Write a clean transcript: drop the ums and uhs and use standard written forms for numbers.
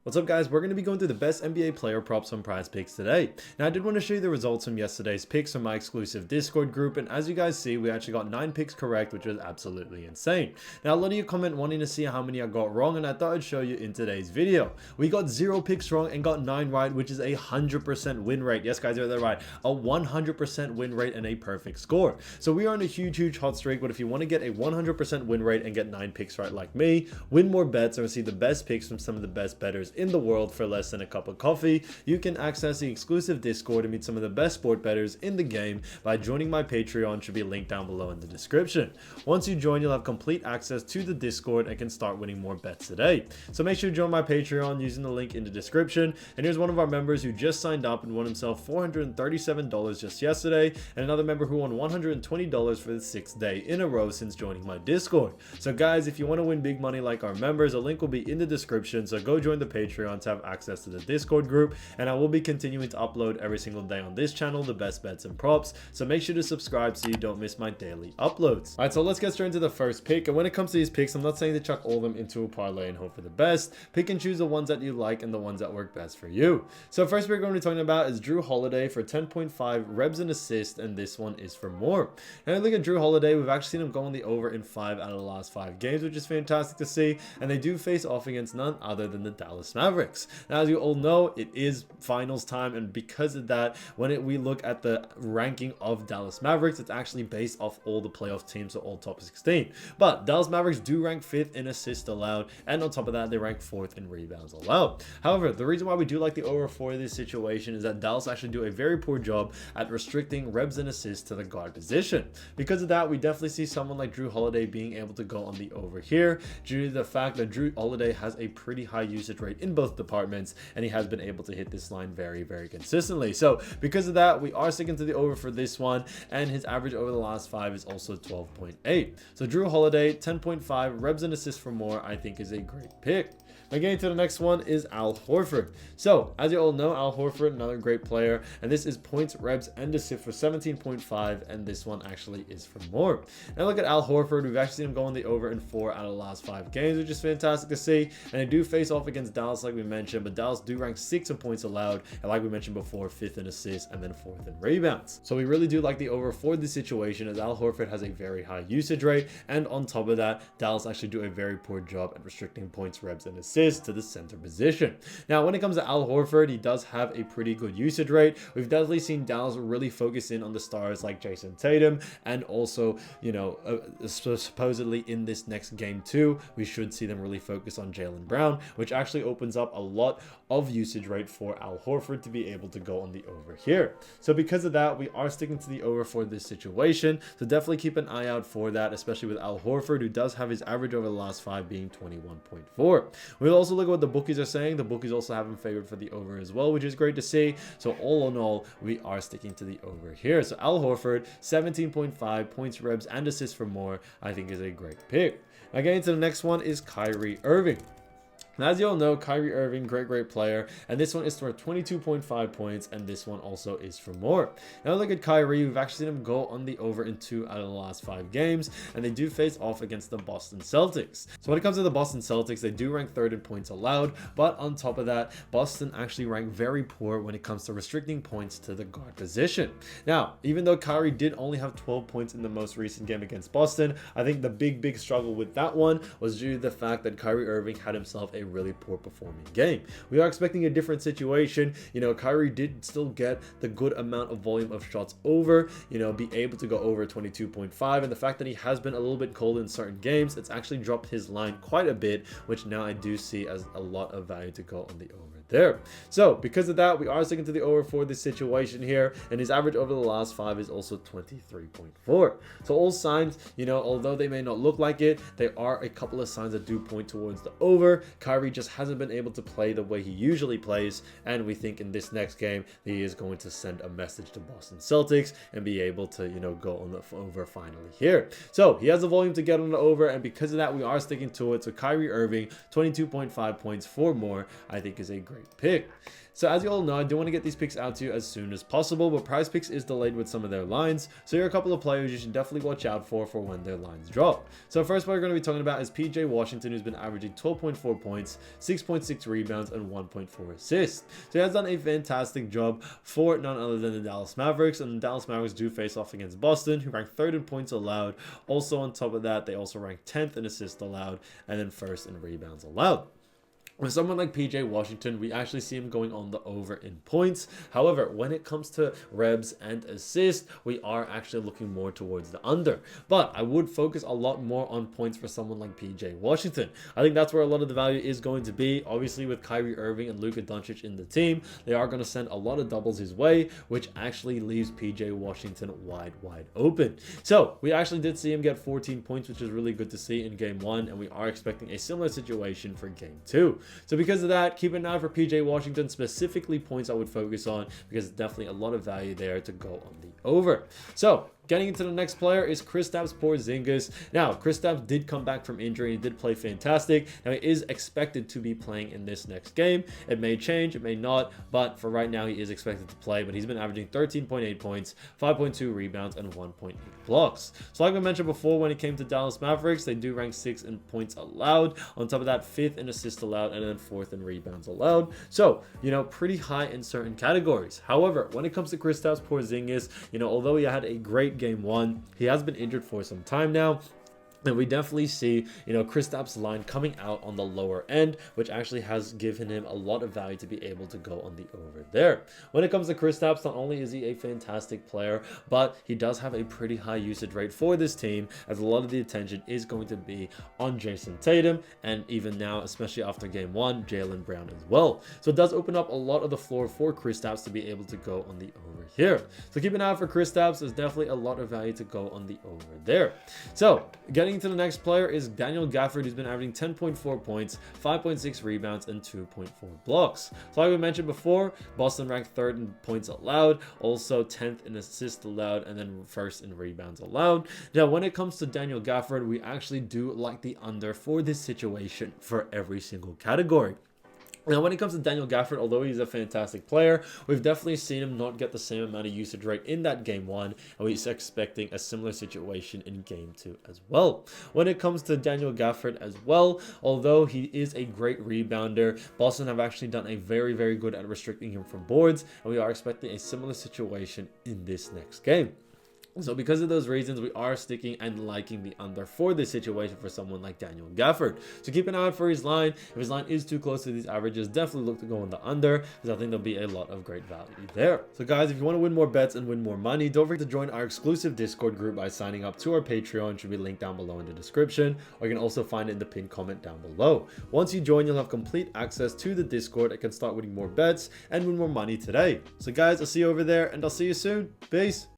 What's up guys, we're going to be going through the best NBA player props on Prize Picks today. Now I did want to show you the results from yesterday's picks from my exclusive Discord group, and as you guys see, we actually got 9 picks correct, which was absolutely insane. Now a lot of you comment wanting to see how many I got wrong, and I thought I'd show you in today's video. We got 0 picks wrong and got 9 right, which is a 100% win rate. Yes guys, you're that right, a 100% win rate and a perfect score. So we are on a huge hot streak, but if you want to get a 100% win rate and get 9 picks right like me, win more bets, and receive the best picks from some of the best bettors in the world for less than a cup of coffee, you can access the exclusive Discord and meet some of the best sport bettors in the game by joining my Patreon, which should be linked down below in the description. Once you join, you'll have complete access to the Discord and can start winning more bets today. So make sure to join my Patreon using the link in the description. And here's one of our members who just signed up and won himself $437 just yesterday, and another member who won $120 for the 6th day in a row since joining my Discord. So guys, if you want to win big money like our members, a link will be in the description, so go join the Patreon to have access to the Discord group, and I will be continuing to upload every single day on this channel the best bets and props, so make sure to subscribe so you don't miss my daily uploads. Alright, so let's get straight into the first pick. And when it comes to these picks, I'm not saying to chuck all of them into a parlay and hope for the best. Pick and choose the ones that you like and the ones that work best for you. So first we're going to be talking about is Jrue Holiday for 10.5 rebs and assists, and this one is for more. And look at Jrue Holiday, we've actually seen him go on the over in 5 out of the last 5 games, which is fantastic to see, and they do face off against none other than the Dallas Mavericks. Now, as you all know, it is finals time, and because of that, when we look at the ranking of Dallas Mavericks, it's actually based off all the playoff teams, so all top 16. But Dallas Mavericks do rank 5th in assists allowed, and on top of that, they rank 4th in rebounds allowed. However, the reason why we do like the over for this situation is that Dallas actually do a very poor job at restricting rebs and assists to the guard position. Because of that, we definitely see someone like Jrue Holiday being able to go on the over here due to the fact that Jrue Holiday has a pretty high usage rate in both departments, and he has been able to hit this line very consistently. So because of that, we are sticking to the over for this one, and his average over the last 5 is also 12.8. So Jrue Holiday 10.5 rebs and assists for more, I think is a great pick. Now getting to the next one is Al Horford. So as you all know, Al Horford, another great player, and this is points, rebs, and assists for 17.5, and this one actually is for more. Now look at Al Horford, we've actually seen him go on the over in 4 out of the last 5 games, which is fantastic to see, and they do face off against Dallas like we mentioned, but Dallas do rank 6th in points allowed, and like we mentioned before, 5th in assists, and then 4th in rebounds. So we really do like the over for this situation, as Al Horford has a very high usage rate, and on top of that, Dallas actually do a very poor job at restricting points, rebs, and assists to the center position. Now when it comes to Al Horford, he does have a pretty good usage rate. We've definitely seen Dallas really focus in on the stars like Jason Tatum, and also, you know, supposedly in this next game too, we should see them really focus on Jaylen Brown, which actually opens up a lot of usage rate for Al Horford to be able to go on the over here. So because of that, we are sticking to the over for this situation, so definitely keep an eye out for that, especially with Al Horford, who does have his average over the last 5 being 21.4. We'll also look at what the bookies are saying. The bookies also have him favored for the over as well, which is great to see. So all in all, we are sticking to the over here. So Al Horford 17.5 points, rebs, and assists for more, I think is a great pick. Now getting to the next one is Kyrie Irving. Now, as you all know, Kyrie Irving, great player, and this one is for 22.5 points, and this one also is for more. Now look at Kyrie, we've actually seen him go on the over in 2 out of the last 5 games, and they do face off against the Boston Celtics. So when it comes to the Boston Celtics, they do rank 3rd in points allowed, but on top of that, Boston actually rank very poor when it comes to restricting points to the guard position. Now, even though Kyrie did only have 12 points in the most recent game against Boston, I think the big struggle with that one was due to the fact that Kyrie Irving had himself a really poor performing game. We are expecting a different situation. You know, Kyrie did still get the good amount of volume of shots over, you know, be able to go over 22.5, and the fact that he has been a little bit cold in certain games, it's actually dropped his line quite a bit, which now I do see as a lot of value to go on the over there. So because of that, we are sticking to the over for this situation here, and his average over the last 5 is also 23.4. So all signs, you know, although they may not look like it, there are a couple of signs that do point towards the over. Kyrie just hasn't been able to play the way he usually plays, and we think in this next game he is going to send a message to Boston Celtics and be able to, you know, go on the over finally here. So he has the volume to get on the over, and because of that, we are sticking to it. So Kyrie Irving 22.5 points for more, I think is a great great pick. So as you all know, I do want to get these picks out to you as soon as possible, but PrizePicks is delayed with some of their lines. So here are a couple of players you should definitely watch out for when their lines drop. So first one we're going to be talking about is PJ Washington, who's been averaging 12.4 points, 6.6 rebounds, and 1.4 assists. So he has done a fantastic job for none other than the Dallas Mavericks, and the Dallas Mavericks do face off against Boston, who ranked 3rd in points allowed. Also on top of that, they also ranked 10th in assists allowed, and then 1st in rebounds allowed. With someone like PJ Washington, we actually see him going on the over in points. However, when it comes to rebs and assists, we are actually looking more towards the under. But I would focus a lot more on points for someone like PJ Washington. I think that's where a lot of the value is going to be. Obviously, with Kyrie Irving and Luka Doncic in the team, they are going to send a lot of doubles his way, which actually leaves PJ Washington wide open. So we actually did see him get 14 points, which is really good to see in game 1, and we are expecting a similar situation for game 2. So because of that, keep an eye for PJ Washington, specifically points I would focus on, because definitely a lot of value there to go on the over. So getting into the next player is Kristaps Porzingis. Now, Kristaps did come back from injury. He did play fantastic. Now, he is expected to be playing in this next game. It may change, it may not, but for right now, he is expected to play. But he's been averaging 13.8 points, 5.2 rebounds, and 1.8 blocks. So like I mentioned before, when it came to Dallas Mavericks, they do rank 6th in points allowed. On top of that, 5th in assists allowed, and then 4th in rebounds allowed. So, you know, pretty high in certain categories. However, when it comes to Kristaps Porzingis, you know, although he had a great game 1, he has been injured for some time now. And we definitely see, you know, Kristaps' line coming out on the lower end, which actually has given him a lot of value to be able to go on the over there. When it comes to Kristaps, not only is he a fantastic player, but he does have a pretty high usage rate for this team, as a lot of the attention is going to be on Jason Tatum, and even now, especially after game 1, Jaylen Brown as well. So it does open up a lot of the floor for Kristaps to be able to go on the over here. So keep an eye out for Kristaps. There's definitely a lot of value to go on the over there. So getting to the next player is Daniel Gafford, who's been averaging 10.4 points, 5.6 rebounds, and 2.4 blocks. So like we mentioned before, Boston ranked 3rd in points allowed, also 10th in assists allowed, and then 1st in rebounds allowed. Now, when it comes to Daniel Gafford, we actually do like the under for this situation for every single category. Now, when it comes to Daniel Gafford, although he's a fantastic player, we've definitely seen him not get the same amount of usage rate in that game 1, and we're expecting a similar situation in game 2 as well. When it comes to Daniel Gafford as well, although he is a great rebounder, Boston have actually done a very good at restricting him from boards, and we are expecting a similar situation in this next game. So because of those reasons, we are sticking and liking the under for this situation for someone like Daniel Gafford. So keep an eye out for his line. If his line is too close to these averages, definitely look to go on the under, because I think there'll be a lot of great value there. So guys, if you want to win more bets and win more money, don't forget to join our exclusive Discord group by signing up to our Patreon. It should be linked down below in the description, or you can also find it in the pinned comment down below. Once you join, you'll have complete access to the Discord and can start winning more bets and win more money today. So guys, I'll see you over there, and I'll see you soon. Peace.